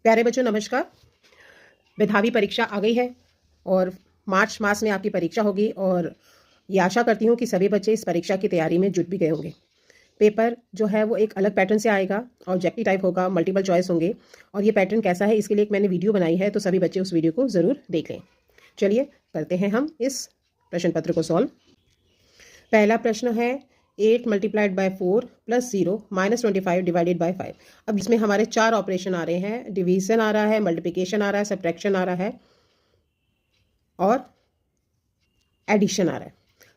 प्यारे बच्चों नमस्कार। मेधावी परीक्षा आ गई है और मार्च मास में आपकी परीक्षा होगी और ये आशा करती हूँ कि सभी बच्चे इस परीक्षा की तैयारी में जुट भी गए होंगे। पेपर जो है वो एक अलग पैटर्न से आएगा, ऑब्जेक्टिव टाइप होगा, मल्टीपल चॉइस होंगे और ये पैटर्न कैसा है इसके लिए एक मैंने वीडियो बनाई है, तो सभी बच्चे उस वीडियो को ज़रूर देख लें। चलिए करते हैं हम इस प्रश्न पत्र को सॉल्व। पहला प्रश्न है 8 multiplied by 4 plus 0 minus 25 divided by 5। अब इसमें हमारे 4 ऑपरेशन आ रहे हैं, डिवीजन आ रहा है, मल्टीप्लिकेशन आ रहा है, सब्ट्रैक्शन आ रहा है और एडिशन आ रहा है।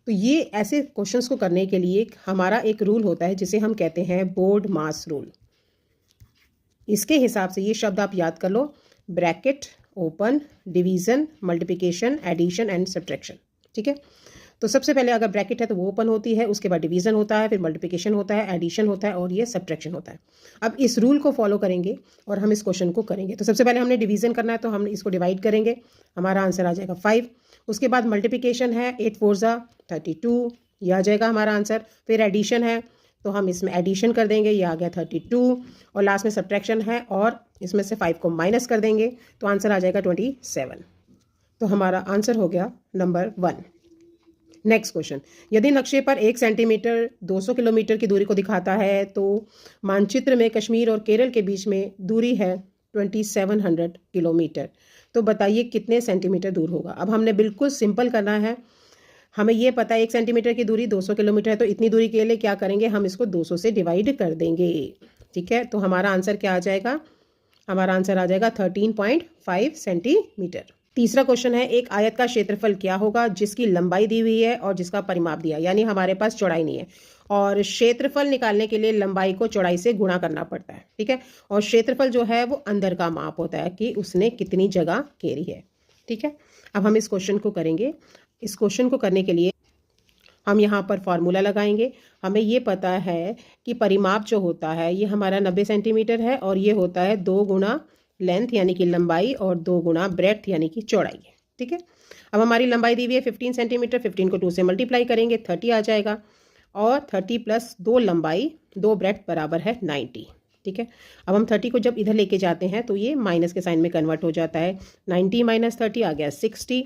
तो ये ऐसे क्वेश्चंस को करने के लिए हमारा एक रूल होता है जिसे हम कहते हैं बोर्ड मास रूल। इसके हिसाब से ये शब्द आप याद कर लो, bracket open, division, multiplication, addition and subtraction. ठीक है, तो सबसे पहले अगर ब्रैकेट है तो वो ओपन होती है, उसके बाद डिवीजन होता है, फिर मल्टीप्लिकेशन होता है, एडिशन होता है और ये सब्ट्रैक्शन होता है। अब इस रूल को फॉलो करेंगे और हम इस क्वेश्चन को करेंगे। तो सबसे पहले हमने डिवीजन करना है तो हम इसको डिवाइड करेंगे, हमारा आंसर आ जाएगा 5। उसके बाद मल्टीप्लिकेशन है 8 4 ज़ा 32, यह आ जाएगा हमारा आंसर। फिर एडिशन है तो हम इसमें एडिशन कर देंगे, ये आ गया 32 और लास्ट में सब्ट्रैक्शन है और इसमें से 5 को माइनस कर देंगे तो आंसर आ जाएगा 27। तो हमारा आंसर हो गया नंबर 1। नेक्स्ट क्वेश्चन, यदि नक्शे पर 1 सेंटीमीटर 200 किलोमीटर की दूरी को दिखाता है तो मानचित्र में कश्मीर और केरल के बीच में दूरी है 2700 किलोमीटर, तो बताइए कितने सेंटीमीटर दूर होगा। अब हमने बिल्कुल सिंपल करना है, हमें ये पता है 1 सेंटीमीटर की दूरी 200 किलोमीटर है, तो इतनी दूरी के लिए क्या करेंगे, हम इसको 200 से डिवाइड कर देंगे। ठीक है, तो हमारा आंसर क्या आ जाएगा, हमारा आंसर आ जाएगा 13.5 सेंटीमीटर। तीसरा क्वेश्चन है, एक आयत का क्षेत्रफल क्या होगा जिसकी लंबाई दी हुई है और जिसका परिमाप दिया, यानी हमारे पास चौड़ाई नहीं है और क्षेत्रफल निकालने के लिए लंबाई को चौड़ाई से गुणा करना पड़ता है। ठीक है, और क्षेत्रफल जो है वो अंदर का माप होता है कि उसने कितनी जगह घेरी है। ठीक है, अब हम इस क्वेश्चन को करेंगे। इस क्वेश्चन को करने के लिए हम यहाँ पर फॉर्मूला लगाएंगे। हमें ये पता है कि परिमाप जो होता है ये हमारा 90 सेंटीमीटर है और ये होता है 2 गुना लेंथ यानी कि लंबाई और 2 गुना ब्रेड्थ यानी कि चौड़ाई है। ठीक है, अब हमारी लंबाई दी हुई है 15 सेंटीमीटर, 15 को 2 से मल्टीप्लाई करेंगे 30 आ जाएगा और 30 प्लस 2 लंबाई 2 ब्रेड्थ बराबर है 90। ठीक है, अब हम 30 को जब इधर लेके जाते हैं तो ये माइनस के साइन में कन्वर्ट हो जाता है, 90 माइनस 30 आ गया 60।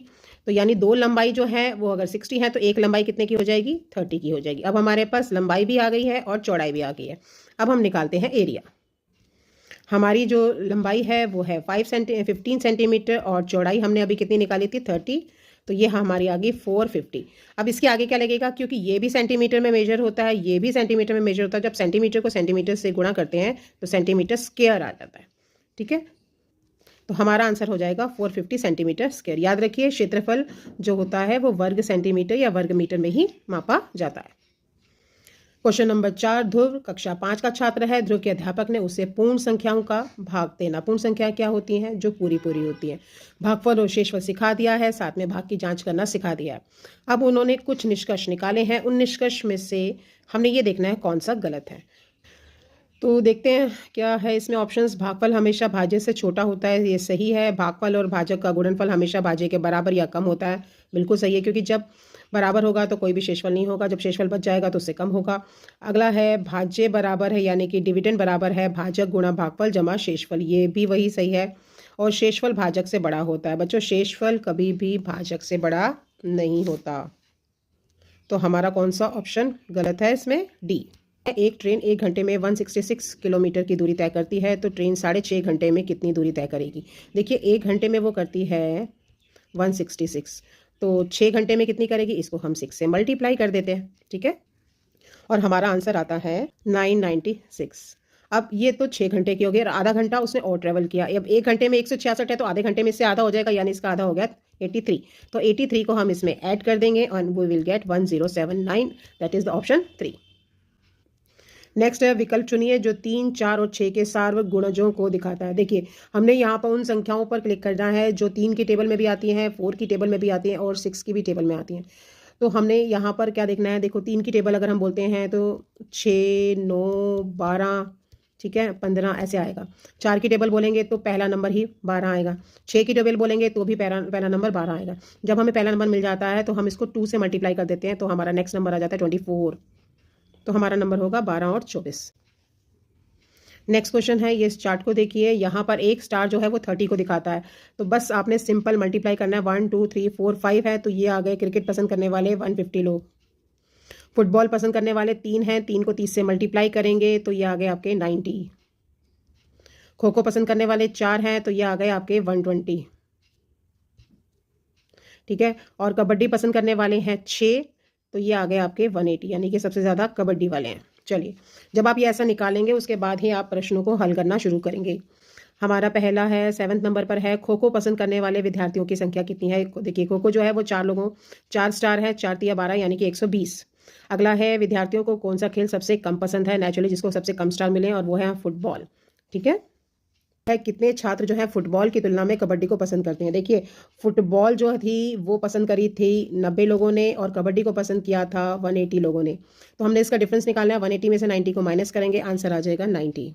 तो यानी 2 लंबाई जो है वो अगर 60 है तो एक लंबाई कितने की हो जाएगी, 30 की हो जाएगी। अब हमारे पास लंबाई भी आ गई है और चौड़ाई भी आ गई है। अब हम निकालते हैं एरिया। हमारी जो लंबाई है वो है 15 सेंटीमीटर और चौड़ाई हमने अभी कितनी निकाली थी 30, तो ये हमारी आ गई 450। अब इसके आगे क्या लगेगा, क्योंकि ये भी सेंटीमीटर में मेजर होता है, ये भी सेंटीमीटर में मेजर होता है। जब सेंटीमीटर को सेंटीमीटर से गुणा करते हैं तो सेंटीमीटर स्क्वायर आ जाता है। ठीक है, तो हमारा आंसर हो जाएगा 450 सेंटीमीटर स्क्वायर। याद रखिए क्षेत्रफल जो होता है वो वर्ग सेंटीमीटर या वर्ग मीटर में ही मापा जाता है। क्वेश्चन नंबर 4, ध्रुव कक्षा 5 का छात्र है। ध्रुव के अध्यापक ने उसे पूर्ण संख्याओं का भाग देना, पूर्ण संख्या क्या होती हैं, जो पूरी पूरी होती हैं, भागफल और शेषफल सिखा दिया है, साथ में भाग की जांच करना सिखा दिया है। अब उन्होंने कुछ निष्कर्ष निकाले हैं, उन निष्कर्ष में से हमने ये देखना है कौन सा गलत है। तो देखते हैं क्या है इसमें ऑप्शंस। भागफल हमेशा भाज्य से छोटा होता है, ये सही है। भागफल और भाजक का गुणनफल हमेशा भाज्य के बराबर या कम होता है, बिल्कुल सही है, क्योंकि जब बराबर होगा तो कोई भी शेषफल नहीं होगा, जब शेषफल बच जाएगा तो उससे कम होगा। अगला है भाज्य बराबर है यानी कि डिविडेंड बराबर है भाजक गुणा भागफल जमा शेषफल, ये भी वही सही है। और शेषफल भाजक से बड़ा होता है। बच्चों शेषफल कभी भी भाजक से बड़ा नहीं होता, तो हमारा कौन सा ऑप्शन गलत है इसमें, डी। एक ट्रेन 1 घंटे में 166 किलोमीटर की दूरी तय करती है, तो ट्रेन 6.5 घंटे में कितनी दूरी तय करेगी। देखिए 1 घंटे में वो करती है 166, तो 6 घंटे में कितनी करेगी, इसको हम 6 से मल्टीप्लाई कर देते हैं। ठीक है, और हमारा आंसर आता है 996। अब ये तो 6 घंटे की हो गई और आधा घंटा उसने और ट्रेवल किया। अब 1 घंटे में 166 है तो आधे घंटे में इससे आधा हो जाएगा, यानी इसका आधा हो गया 83। तो 83 को हम इसमें ऐड कर देंगे और we will get 1079, that is the option 3। Next है, विकल्प चुनिए जो 3, 4 और 6 के सार्वक गुणजों को दिखाता है। देखिए हमने यहाँ पर उन संख्याओं पर क्लिक करना है जो 3 की टेबल में भी आती हैं, 4 की टेबल में भी आती हैं और 6 की भी टेबल में आती हैं। तो हमने यहाँ पर क्या देखना है, देखो 3 की टेबल अगर हम बोलते हैं तो 6, 9, 12, ठीक है 15 ऐसे आएगा। 4 की टेबल बोलेंगे तो पहला नंबर ही 12 आएगा। 6 की टेबल बोलेंगे तो भी पहला नंबर 12 आएगा। जब हमें पहला नंबर मिल जाता है तो हम इसको 2 से मल्टीप्लाई कर देते हैं, तो हमारा नेक्स्ट नंबर आ जाता है 24, तो हमारा नंबर होगा 12 और 24। नेक्स्ट क्वेश्चन है, ये इस चार्ट को देखिए, यहाँ पर एक स्टार जो है वो 30 को दिखाता है, तो बस आपने सिंपल मल्टीप्लाई करना है। 1 2 3 4 5 है, तो ये आ गए क्रिकेट पसंद करने वाले 150 लोग। फुटबॉल पसंद करने वाले 3 हैं, 3 को 30 से मल्टीप्लाई करेंगे तो ये आ गए आपके 90। खो खो पसंद करने वाले 4 हैं, तो ये आ गए आपके 120। ठीक है, और कबड्डी पसंद करने वाले हैं 6, तो ये आ गए आपके 180, यानी कि सबसे ज़्यादा कबड्डी वाले हैं। चलिए, जब आप ये ऐसा निकालेंगे उसके बाद ही आप प्रश्नों को हल करना शुरू करेंगे। हमारा पहला है 7वें नंबर पर है, खो खो पसंद करने वाले विद्यार्थियों की संख्या कितनी है। देखिए, खो खो जो है वो 4 स्टार है, 4 तिया 12 यानी कि 120। अगला है, विद्यार्थियों को कौन सा खेल सबसे कम पसंद है, नेचुरली जिसको सबसे कम स्टार मिले, और वो है फुटबॉल। ठीक है, कितने छात्र जो है फुटबॉल की तुलना में कबड्डी को पसंद करते हैं। देखिए, फुटबॉल जो थी वो पसंद करी थी 90 लोगों ने, और कबड्डी को पसंद किया था 180 लोगों ने। तो हमने इसका डिफरेंस निकालना है, 180 में से 90 को माइनस करेंगे, आंसर आ जाएगा 90।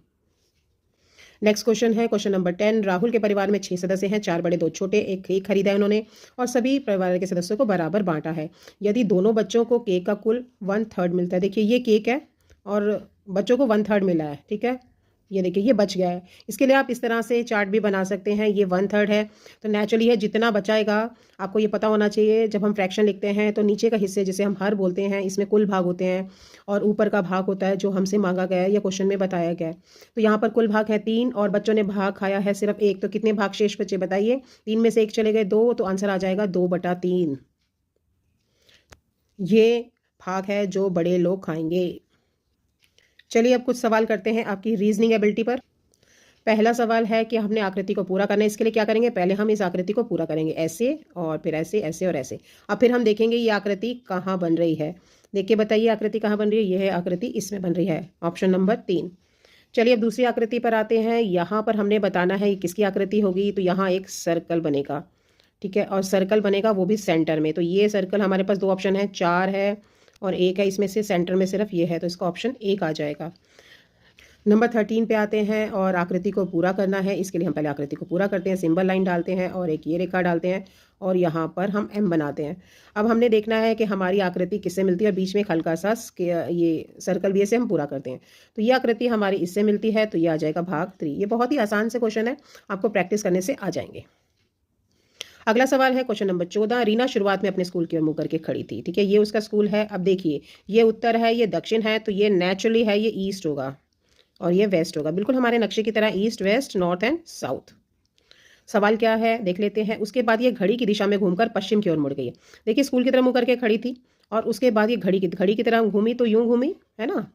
नेक्स्ट क्वेश्चन है, क्वेश्चन नंबर 10। राहुल के परिवार में 6 सदस्य हैं, 4 बड़े 2 छोटे। एक केक खरीदा है उन्होंने और सभी परिवार के सदस्यों को बराबर बांटा है। यदि दोनों बच्चों को केक का कुल 1/3 मिलता है। देखिए, ये केक है और बच्चों को 1/3 मिला है। ठीक है, ये देखिए ये बच गया है। इसके लिए आप इस तरह से चार्ट भी बना सकते हैं। ये 1/3 है, तो नेचुरली है जितना बचाएगा आपको ये पता होना चाहिए। जब हम फ्रैक्शन लिखते हैं तो नीचे का हिस्से जिसे हम हर बोलते हैं, इसमें कुल भाग होते हैं, और ऊपर का भाग होता है जो हमसे मांगा गया है या क्वेश्चन में बताया गया है। तो यहाँ पर कुल भाग है 3 और बच्चों ने भाग खाया है सिर्फ 1, तो कितने भाग शेष बचे बताइए। 3 में से 1 चले गए 2, तो आंसर आ जाएगा 2/3। ये भाग है जो बड़े लोग खाएंगे। चलिए, अब कुछ सवाल करते हैं आपकी रीजनिंग एबिलिटी पर। पहला सवाल है कि हमने आकृति को पूरा करना है। इसके लिए क्या करेंगे, पहले हम इस आकृति को पूरा करेंगे, ऐसे और फिर ऐसे, ऐसे और ऐसे। अब फिर हम देखेंगे ये आकृति कहाँ बन रही है। देखिए, बताइए आकृति कहाँ बन रही है। यह आकृति इसमें बन रही है, ऑप्शन नंबर 3। चलिए, अब दूसरी आकृति पर आते हैं। यहाँ पर हमने बताना है किसकी आकृति होगी, तो यहाँ एक सर्कल बनेगा। ठीक है, और सर्कल बनेगा वो भी सेंटर में। तो ये सर्कल हमारे पास 2 ऑप्शन है, 4 है और 1 है, इसमें से सेंटर में सिर्फ ये है, तो इसका ऑप्शन 1 आ जाएगा। नंबर 13 पे आते हैं और आकृति को पूरा करना है। इसके लिए हम पहले आकृति को पूरा करते हैं, सिंबल लाइन डालते हैं और एक ये रेखा डालते हैं और यहाँ पर हम एम बनाते हैं। अब हमने देखना है कि हमारी आकृति किससे मिलती है, और बीच में एक हल्का सा ये सर्कल भी ऐसे हम पूरा करते हैं। तो ये आकृति हमारी इससे मिलती है, तो ये आ जाएगा भाग 3। ये बहुत ही आसान से क्वेश्चन है, आपको प्रैक्टिस करने से आ जाएंगे। अगला सवाल है क्वेश्चन नंबर 14। रीना शुरुआत में अपने स्कूल की ओर मुंह करके खड़ी थी। ठीक है, ये उसका स्कूल है। अब देखिए, ये उत्तर है, ये दक्षिण है, तो ये नेचुरली है, ये ईस्ट होगा और ये वेस्ट होगा, बिल्कुल हमारे नक्शे की तरह, east west north and south. सवाल क्या है देख लेते हैं। उसके बाद ये घड़ी की दिशा में घूमकर पश्चिम की ओर मुड़ गई। देखिए, स्कूल की तरफ मुंह करके खड़ी थी और उसके बाद ये घड़ी की तरह घूमी, तो यूं घूमी है ना,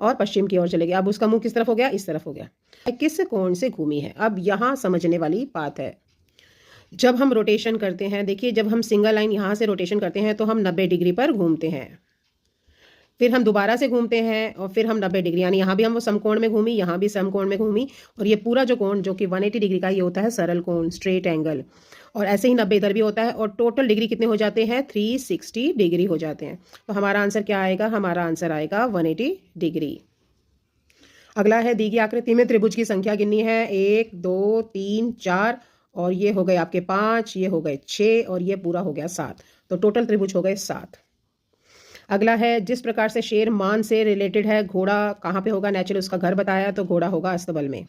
और पश्चिम की ओर चले गई। अब उसका मुंह किस तरफ हो गया, इस तरफ हो गया। किस कोण से घूमी है, अब यहाँ समझने वाली बात है। जब हम रोटेशन करते हैं, देखिए जब हम सिंगल लाइन यहाँ से रोटेशन करते हैं तो हम 90 डिग्री पर घूमते हैं, फिर हम दोबारा से घूमते हैं और फिर हम 90 डिग्री, यानी यहाँ भी हम वो समकोण में घूमी, यहाँ भी समकोण में घूमी, और ये पूरा जो कोण जो कि 180 डिग्री का ये होता है सरल कोण, स्ट्रेट एंगल। और ऐसे ही 90 इधर भी होता है, और टोटल डिग्री कितने हो जाते हैं, 360 डिग्री हो जाते हैं। तो हमारा आंसर क्या आएगा, हमारा आंसर आएगा 180 डिग्री। अगला है, दी गई आकृति में त्रिभुज की संख्या गिननी है। 1 2 3 4 और ये हो गए आपके 5, ये हो गए 6 और ये पूरा हो गया 7, तो टोटल त्रिभुज हो गए 7। अगला है, जिस प्रकार से शेर मान से रिलेटेड है, घोड़ा कहाँ पे होगा, नेचुरली उसका घर बताया, तो घोड़ा होगा अस्तबल में।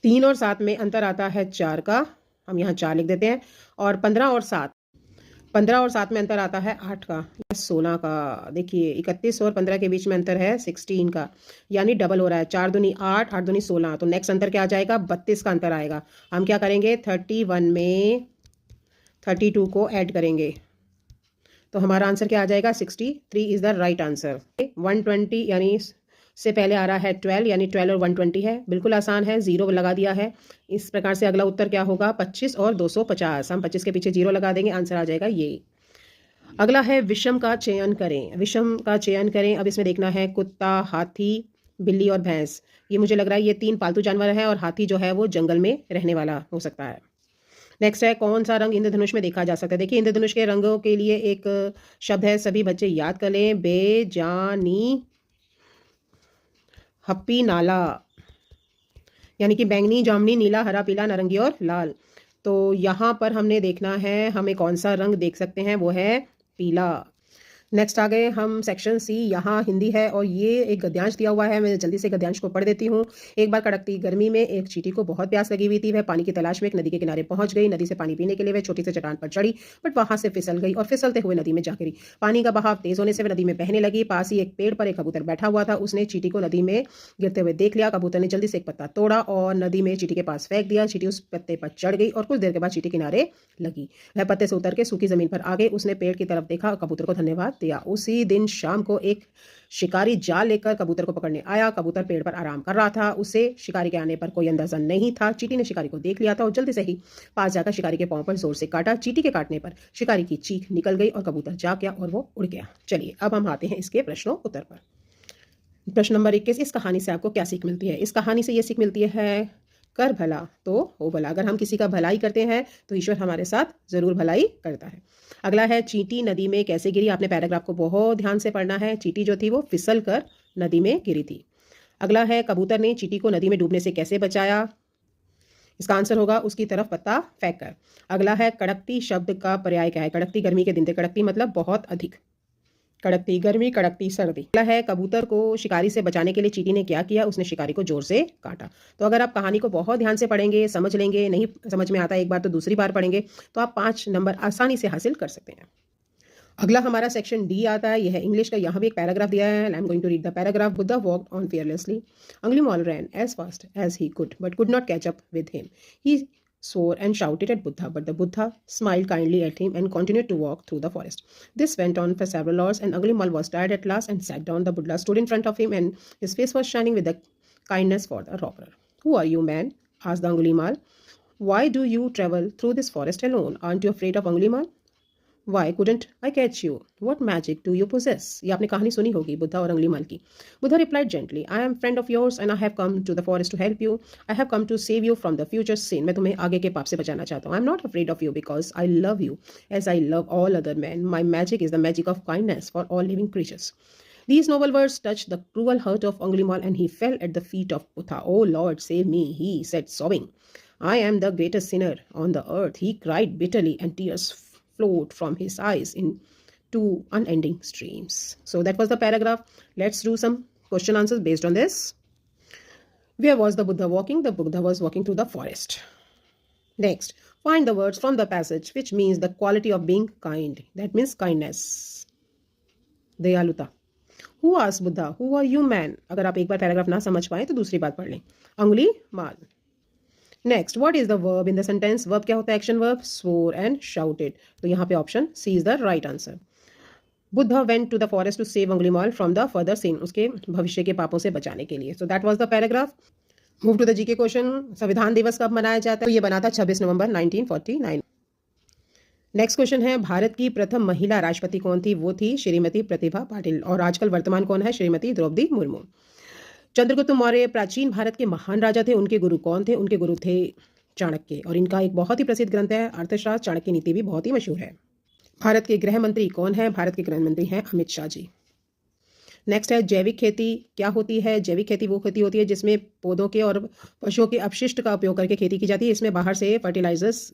3 और 7 में अंतर आता है 4 का, हम यहाँ 4 लिख देते हैं, और 15 और 7 में अंतर आता है 8 का या 16 का। देखिए 31 और 15 के बीच में अंतर है 16 का, यानी डबल हो रहा है, 4 दूनी 8, 8 दूनी 16, तो नेक्स्ट अंतर क्या आ जाएगा, 32 का अंतर आएगा। हम क्या करेंगे, 31 में 32 को ऐड करेंगे, तो हमारा आंसर क्या आ जाएगा, 63 इज द राइट आंसर। 120 यानी से पहले आ रहा है 12, यानी 12 और 120 है, बिल्कुल आसान है, 0 लगा दिया है। इस प्रकार से अगला उत्तर क्या होगा, 25 और 250, हम 25 के पीछे 0 लगा देंगे, आंसर आ जाएगा ये। अगला है, विषम का चयन करें। विषम का चयन करें, अब इसमें देखना है कुत्ता, हाथी, बिल्ली और भैंस। ये मुझे लग रहा है ये 3 पालतू जानवर हैं और हाथी जो है वो जंगल में रहने वाला हो सकता है। नेक्स्ट है, कौन सा रंग इंद्रधनुष में देखा जा सकता है। देखिए, इंद्रधनुष के रंगों के लिए एक शब्द है, सभी बच्चे याद कर लें, बेजानी हप्पी नाला, यानी कि बैंगनी, जामुनी, नीला, हरा, पीला, नारंगी और लाल। तो यहाँ पर हमने देखना है हमें कौन सा रंग देख सकते हैं, वो है पीला। नेक्स्ट आ गए हम सेक्शन सी। यहाँ हिंदी है और ये एक गद्यांश दिया हुआ है। मैं जल्दी से गद्यांश को पढ़ देती हूँ। एक बार कड़कती गर्मी में एक चींटी को बहुत प्यास लगी हुई थी। वह पानी की तलाश में एक नदी के किनारे पहुंच गई। नदी से पानी पीने के लिए वह छोटी सी चट्टान पर चढ़ी, बट वहां से फिसल गई और फिसलते हुए नदी में जा गिरी। पानी का बहाव तेज होने से वह नदी में बहने लगी। पास ही एक पेड़ पर एक कबूतर बैठा हुआ था। उसने चींटी को नदी में गिरते हुए देख लिया। कबूतर ने जल्दी से एक पत्ता तोड़ा और नदी में चींटी के पास फेंक दिया। चींटी उस पत्ते पर चढ़ गई और कुछ देर के बाद चींटी किनारे लगी। वह पत्ते से उतर के सूखी जमीन पर आ गई। उसने पेड़ की तरफ देखा और कबूतर को धन्यवाद दिया। उसी दिन शाम को एक शिकारी जाल लेकर कबूतर को पकड़ने आया। कबूतर पेड़ पर आराम कर रहा था। उसे शिकारी के आने पर कोई अंदाजा नहीं था। चींटी ने शिकारी को देख लिया था और जल्दी से ही पास जाकर शिकारी के पांव पर जोर से काटा। चींटी के काटने पर शिकारी की चीख निकल गई और कबूतर जाग गया और वो उड़ गया। चलिए अब हम आते हैं इसके प्रश्नों उत्तर पर। प्रश्न नंबर 21, इस कहानी से आपको क्या सीख मिलती है? इस कहानी से ये सीख मिलती है, कर भला तो हो भला। अगर हम किसी का भलाई करते हैं तो ईश्वर हमारे साथ जरूर भलाई करता है। अगला है, चींटी नदी में कैसे गिरी? आपने पैराग्राफ को बहुत ध्यान से पढ़ना है। चींटी जो थी वो फिसल कर नदी में गिरी थी। अगला है, कबूतर ने चींटी को नदी में डूबने से कैसे बचाया? इसका आंसर होगा उसकी तरफ पत्ता फेंक कर। अगला है, कड़कती शब्द का पर्याय क्या है? कड़कती गर्मी के दिन थे। कड़कती मतलब बहुत अधिक। कड़कती गर्मी, कड़कती सर्दी। अगला है, कबूतर को शिकारी से बचाने के लिए चींटी ने क्या किया? उसने शिकारी को जोर से काटा। तो अगर आप कहानी को बहुत ध्यान से पढ़ेंगे, समझ लेंगे, नहीं समझ में आता एक बार तो दूसरी बार पढ़ेंगे, तो आप 5 नंबर आसानी से हासिल कर सकते हैं। अगला हमारा सेक्शन डी आता है। यह है इंग्लिश का। यहाँ भी एक पैराग्राफ दिया है। I am going to read the paragraph. Buddha walked on fearlessly. Angulimala ran as fast as he could, but could not catch up with him. He swore and shouted at Buddha, but the Buddha smiled kindly at him and continued to walk through the forest. This went on for several hours, and Angulimala was tired at last and sat down. The Buddha stood in front of him, and his face was shining with the kindness for the robber. "Who are you, man?" asked the Angulimal. "Why do you travel through this forest alone? Aren't you afraid of Angulimal? Why couldn't I catch you? What magic do you possess?" ये आपने कहानी सुनी होगी बुद्धा और अंगुलीमाल की। Buddha replied gently, "I am friend of yours and I have come to the forest to help you. I have come to save you from the future sin." मैं तुम्हें आगे के पाप से बचाना चाहता हूँ। "I am not afraid of you because I love you as I love all other men. My magic is the magic of kindness for all living creatures." These noble words touched the cruel heart of Angulimal and he fell at the feet of Buddha. "Oh Lord, save me," he said, sobbing. "I am the greatest sinner on the earth." He cried bitterly and tears flowed from his eyes in two unending streams. So that was the paragraph. Let's do some question answers based on this. Where was the Buddha walking? The Buddha was walking through the forest. Next, find the words from the passage which means the quality of being kind. That means kindness. Dayaluta. Who asked Buddha, "Who are you, man?" अगर आप एक बार paragraph ना समझ पाए तो दूसरी बार पढ़ लें। Angulimal. Next, what is the verb in the sentence? Verb क्या होता है? Action verb. Swore and shouted. तो यहाँ पे option C is the right answer. Buddha went to the forest to save Angulimal from the further sin. उसके भविष्य के पापों से बचाने के लिए। So that was the paragraph. Move to the GK question. संविधान दिवस कब मनाया जाता है? तो ये बना था 26 नवंबर 1949। नेक्स्ट क्वेश्चन है, भारत की प्रथम महिला राष्ट्रपति कौन थी? वो थी श्रीमती प्रतिभा पाटिल। और आजकल वर्तमान कौन है? श्रीमती द्रौपदी मुर्मू। चंद्रगुप्त मौर्य प्राचीन भारत के महान राजा थे। उनके गुरु कौन थे? उनके गुरु थे चाणक्य। और इनका एक बहुत ही प्रसिद्ध ग्रंथ है अर्थशास्त्र। चाणक्य नीति भी बहुत ही मशहूर है। भारत के गृह मंत्री कौन है? भारत के गृह मंत्री हैं अमित शाह जी। नेक्स्ट है, जैविक खेती क्या होती है? जैविक खेती वो खेती होती है जिसमें पौधों के और पशुओं के अपशिष्ट का उपयोग करके खेती की जाती है। इसमें बाहर से फर्टिलाइजर्स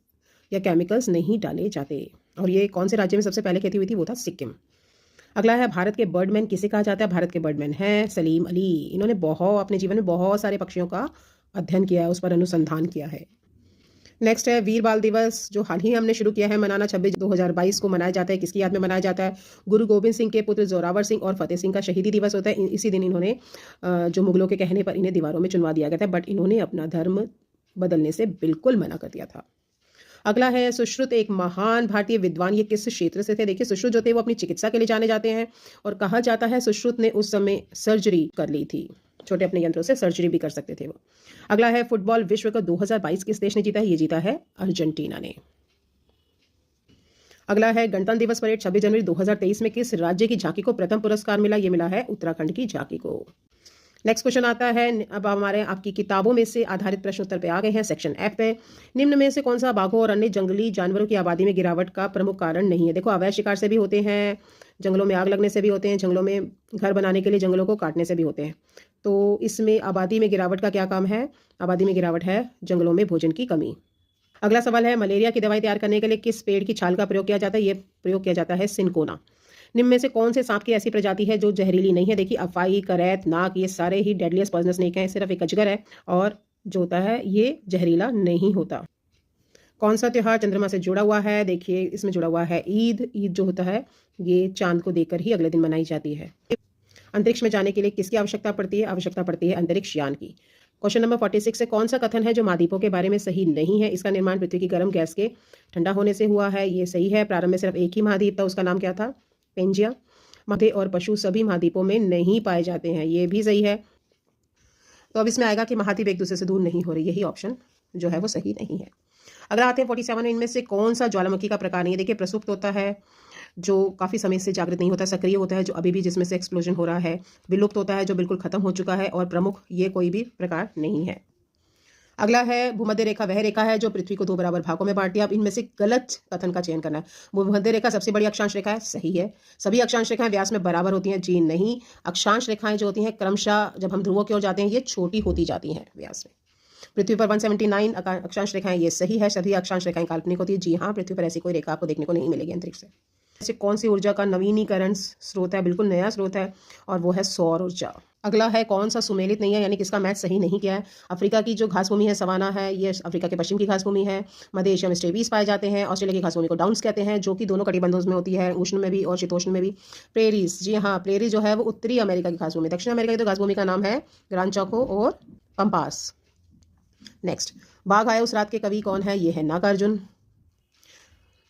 या केमिकल्स नहीं डाले जाते। और ये कौन से राज्य में सबसे पहले खेती हुई थी? वो था सिक्किम। अगला है, भारत के बर्डमैन किसे कहा जाता है? भारत के बर्डमैन हैं सलीम अली। इन्होंने अपने जीवन में बहुत सारे पक्षियों का अध्ययन किया है, उस पर अनुसंधान किया है। नेक्स्ट है, वीर बाल दिवस जो हाल ही हमने शुरू किया है मनाना, 26 2022 को मनाया जाता है। किसकी याद में मनाया जाता है? गुरु गोबिंद सिंह के पुत्र जोरावर सिंह और फतेह सिंह का शहीदी दिवस होता है। इसी दिन इन्होंने जो मुगलों के कहने पर इन्हें दीवारों में चुनवा दिया गया था, बट इन्होंने अपना धर्म बदलने से बिल्कुल मना कर दिया था। अगला है, सुश्रुत एक महान भारतीय विद्वान, ये किस क्षेत्र से थे? देखिए, सुश्रुत जो थे वो अपनी चिकित्सा के लिए जाने जाते हैं और कहा जाता है सुश्रुत ने उस समय सर्जरी कर ली थी। छोटे अपने यंत्रों से सर्जरी भी कर सकते थे वो। अगला है, फुटबॉल विश्व कप 2022 किस देश ने जीता है? ये जीता है अर्जेंटीना ने। अगला है, गणतंत्र दिवस परेड 26 जनवरी 2023 में किस राज्य की झांकी को प्रथम पुरस्कार मिला? ये मिला है उत्तराखंड की झांकी को। नेक्स्ट क्वेश्चन आता है, अब हमारे आपकी किताबों में से आधारित प्रश्न उत्तर पे आ गए हैं। सेक्शन एफ पे, निम्न में से कौन सा बाघों और अन्य जंगली जानवरों की आबादी में गिरावट का प्रमुख कारण नहीं है? देखो, अवैध शिकार से भी होते हैं, जंगलों में आग लगने से भी होते हैं, जंगलों में घर बनाने के लिए जंगलों को काटने से भी होते हैं। तो इसमें आबादी में गिरावट का क्या काम है? आबादी में गिरावट है जंगलों में भोजन की कमी। अगला सवाल है, मलेरिया की दवाई तैयार करने के लिए किस पेड़ की छाल का प्रयोग किया जाता है? ये प्रयोग किया जाता है सिनकोना। निम्न में से कौन से सांप की ऐसी प्रजाति है जो जहरीली नहीं है? देखिए अफाई, करैत, नाग ये सारे ही डेडलीस्ट पॉइजनस स्नेक हैं, सिर्फ एक अजगर है और जो होता है ये जहरीला नहीं होता। कौन सा त्यौहार चंद्रमा से जुड़ा हुआ है? देखिए इसमें जुड़ा हुआ है ईद। ईद जो होता है ये चांद को देखकर ही अगले दिन मनाई जाती है। अंतरिक्ष में जाने के लिए किसकी आवश्यकता पड़ती है? आवश्यकता पड़ती है अंतरिक्ष यान की। क्वेश्चन नंबर 46 है कौन सा कथन है जो महाद्वीपों के बारे में सही नहीं है? इसका निर्माण पृथ्वी की गर्म गैस के ठंडा होने से हुआ है। ये सही है। प्रारंभ में सिर्फ एक ही महाद्वीप था, उसका नाम क्या था? पेंजिया। मध्य और पशु सभी महाद्वीपों में नहीं पाए जाते हैं, ये भी सही है। तो अब इसमें आएगा कि महाद्वीप एक दूसरे से दूर नहीं हो रही, यही ऑप्शन जो है वो सही नहीं है। अगला आते हैं 47, इनमें से कौन सा ज्वालामुखी का प्रकार नहीं है? देखिए प्रसुप्त होता है जो काफ़ी समय से जागृत नहीं होता, सक्रिय होता है जो अभी भी जिसमें से एक्सप्लोजन हो रहा है, विलुप्त होता है जो बिल्कुल खत्म हो चुका है, और प्रमुख ये कोई भी प्रकार नहीं है। अगला है भूमध्य रेखा वह रेखा है जो पृथ्वी को 2 बराबर भागों में बांटती है। अब इनमें से गलत कथन का चयन करना है। भूमध्य रेखा सबसे बड़ी अक्षांश रेखा है, सही है। सभी अक्षांश रेखाएं व्यास में बराबर होती हैं, जी नहीं। अक्षांश रेखाएं जो होती हैं क्रमशः जब हम ध्रुवों की ओर जाते हैं ये छोटी होती जाती हैं व्यास में। पृथ्वी पर 179 अक्षांश रेखाएं, ये सही है। सभी अक्षांश रेखाएं काल्पनिक होती है, जी हाँ। पृथ्वी पर ऐसी कोई रेखा आपको देखने को नहीं मिलेगी अंतरिक्ष से। ऐसे कौन सी ऊर्जा का नवीनीकरण स्रोत है? बिल्कुल नया स्रोत है और वो है सौर ऊर्जा। अगला है कौन सा सुमेलित नहीं है, यानी किसका मैच सही नहीं किया है? अफ्रीका की जो घास भूमि है सवाना है, ये अफ्रीका के पश्चिम की घास भूमि है। मध्य एशिया में स्टेपीज पाए जाते हैं। ऑस्ट्रेलिया की घास भूमि को डाउन्स कहते हैं जो कि दोनों कटिबंधों में होती है, उष्ण में भी और शीतोष्ण में भी। प्रेरीज, जी हाँ, प्रेरी जो है वो उत्तरी अमेरिका की घास भूमि। दक्षिण अमेरिका की तो घास भूमि का नाम है ग्रान चाको और पंपास। नेक्स्ट, बाघ आए उस रात के कवि कौन है? ये है नागार्जुन।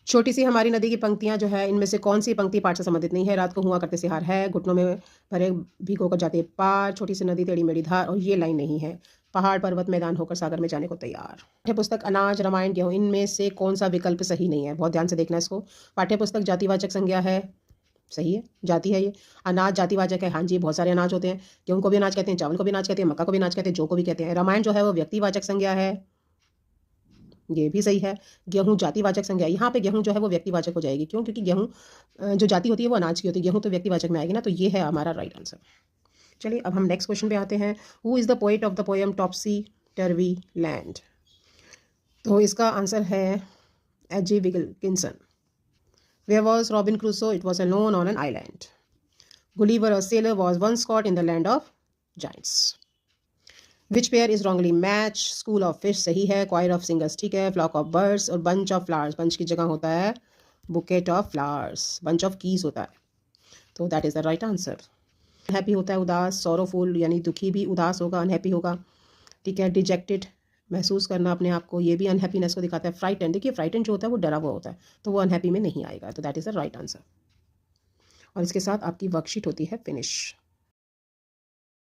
छोटी सी हमारी नदी की पंक्तियां जो है इनमें से कौन सी पंक्ति पाठ से संबंधित नहीं है? रात को हुआ करते सिहार है, घुटनों में भरे भीगो कर जाते पार, छोटी सी नदी टेढ़ी मेढ़ी धार, और ये लाइन नहीं है। पहाड़ पर्वत मैदान होकर सागर में जाने को तैयार। पाठ्य पुस्तक अनाज, रामायण, गेहूं, इनमें से कौन सा विकल्प सही नहीं है? बहुत ध्यान से देखना इसको। पाठ्य पुस्तक जातिवाचक संज्ञा है, सही है, जाति है ये। अनाज जातिवाचक है, हाँ जी, बहुत सारे अनाज होते हैं। गेहूं को भी अनाज कहते हैं, चावल को भी अनाज कहते हैं, मक्का को भी अनाज कहते हैं, जौ को भी कहते हैं। रामायण जो है वो व्यक्तिवाचक संज्ञा है, ये भी सही है। गेहूं जातिवाचक संज्ञा, यहाँ पे गेहूं जो है वो व्यक्तिवाचक हो जाएगी। क्यों? क्योंकि गेहूं जो जाति होती है वो अनाज की होती है, गेहूं तो व्यक्तिवाचक में आएगी ना, तो ये है हमारा राइट आंसर। चलिए अब हम नेक्स्ट क्वेश्चन पे आते हैं। Who is the poet of the poem topsy turvy land? तो इसका आंसर है H G. Wilkinson. Where was Robin Crusoe? It was alone on an island. Gulliver a sailor was once caught in the land of giants. Which pair is wrongly match? School of fish सही है, choir of singers ठीक है, flock of birds, और bunch of flowers, bunch की जगह होता है bouquet of flowers, bunch of keys होता है, तो that is the right answer. Happy होता है उदास, सॉरोफुल यानी दुखी भी उदास होगा, अनहैप्पी होगा, ठीक है। डिजेक्टेड महसूस करना अपने आप को, ये भी अनहैप्पीनेस को दिखाता है। फ्राइटन, देखिए फ्राइटन जो होता है वो डरा हुआ होता है, तो वो अनहैप्पी में नहीं आएगा, तो that is the right answer. और इसके साथ आपकी वर्कशीट होती है फिनिश।